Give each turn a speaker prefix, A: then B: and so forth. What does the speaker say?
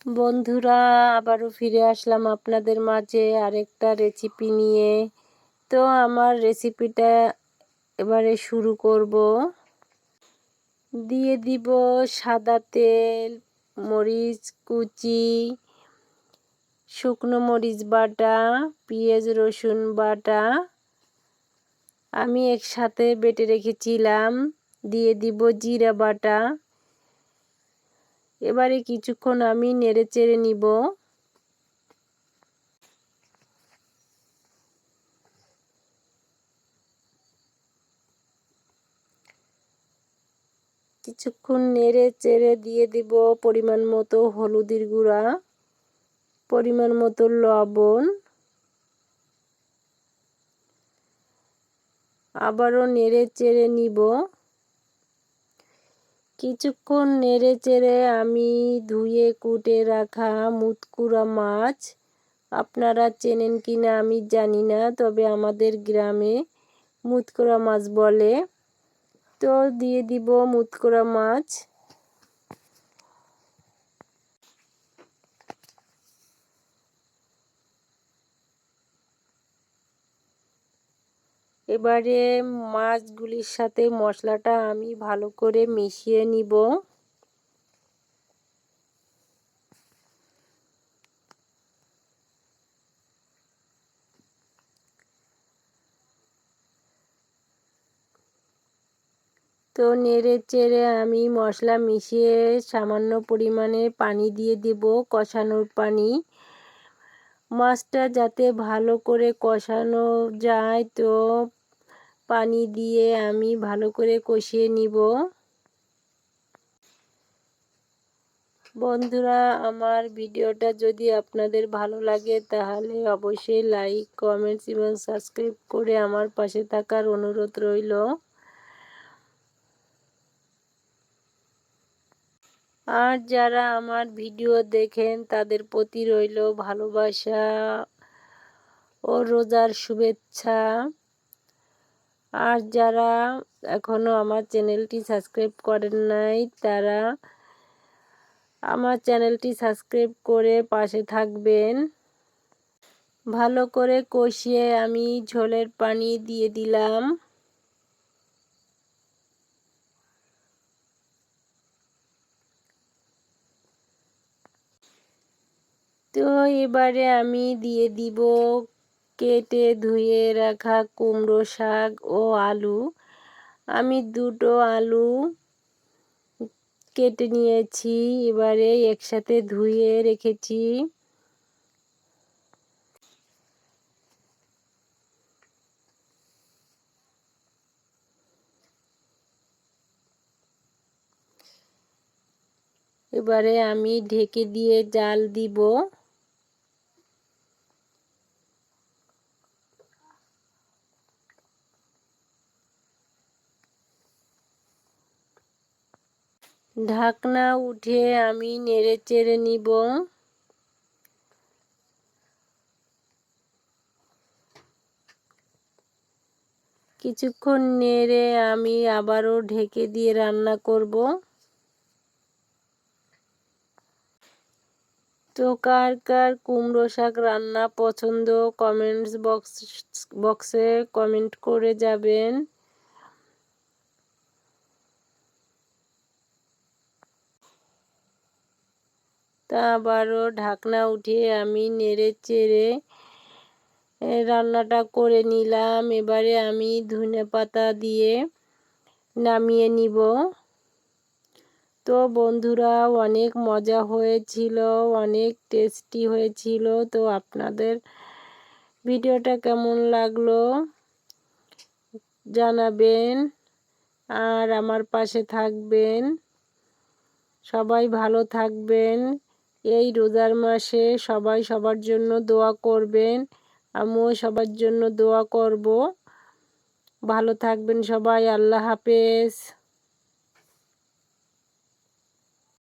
A: বন্ধুরা, আবারও ফিরে আসলাম আপনাদের মাঝে আরেকটা রেসিপি নিয়ে। তো আমার রেসিপিটা এবারে শুরু করব। দিয়ে দিব সাদা তেল, মরিচ কুচি, শুকনো মরিচ বাটা, পেঁয়াজ রসুন বাটা আমি একসাথে বেটে রেখেছিলাম। দিয়ে দিব জিরা বাটা। এবারে কিছুক্ষণ আমি নেড়ে চেড়ে নিব। কিছুক্ষণ নেড়ে চেড়ে দিয়ে দিব পরিমাণ মতো হলুদের গুঁড়া, পরিমাণ মতো লবণ। আবারও নেড়ে চেড়ে নিব। কিছুক্ষণ নেড়ে চেড়ে আমি ধুয়ে কুটে রাখা মুতকুড়া মাছ, আপনারা চেনেন কিনা আমি জানি না, তবে আমাদের গ্রামে মুতকুড়া মাছ বলে। তো দিয়ে দিব মুতকুড়া মাছ। এবারে মাছগুলির সাথে মশলাটা আমি ভালো করে মিশিয়ে নিব। তো নেড়ে চেড়ে আমি মশলা মিশিয়ে সামান্য পরিমাণে পানি দিয়ে দেব, কষানোর পানি। মাছটা যাতে ভালো করে কষানো যায়, তো পানি দিয়ে আমি ভালো করে কষিয়ে নিব। বন্ধুরা, আমার ভিডিওটা যদি আপনাদের ভালো লাগে তাহলে অবশ্যই লাইক, কমেন্টস এবং সাবস্ক্রাইব করে আমার পাশে থাকার অনুরোধ রইল। আর যারা আমার ভিডিও দেখেন তাদের প্রতি রইল ভালোবাসা ও রোজার শুভেচ্ছা। আর যারা এখনো আমার চ্যানেলটি সাবস্ক্রাইব করেন নাই, তারা আমার চ্যানেলটি সাবস্ক্রাইব করে পাশে থাকবেন। ভালো করে কষিয়ে আমি ঝোলের পানি দিয়ে দিলাম। তো এবারে আমি দিয়ে দিব কেটে ধুয়ে রাখা কুমড়ো শাক ও আলু। আমি দুটো আলু কেটে নিয়েছি, এবারে একসাথে ধুয়ে রেখেছি। এবারে আমি ঢেকে দিয়ে জাল দিব। ঢাকনা উঠে আমি নেড়ে চেড়ে নিব। কিছুক্ষণ নেড়ে আমি আবারও ঢেকে দিয়ে রান্না করব। তো কার কার কুমড়ো শাক রান্না পছন্দ কমেন্টস বক্সে কমেন্ট করে যাবেন। তা আবারও ঢাকনা উঠিয়ে আমি নেড়ে চেড়ে রান্নাটা করে নিলাম। এবারে আমি ধনেপাতা দিয়ে নামিয়ে নিব। তো বন্ধুরা, অনেক মজা হয়েছিল, অনেক টেস্টি হয়েছিল। তো আপনাদের ভিডিওটা কেমন লাগলো জানাবেন, আর আমার পাশে থাকবেন। সবাই ভালো থাকবেন। এই রোজার মাসে সবাই সবার জন্য দোয়া করবেন। আমিও সবার জন্য দোয়া করব। ভালো থাকবেন সবাই। আল্লাহ হাফেজ।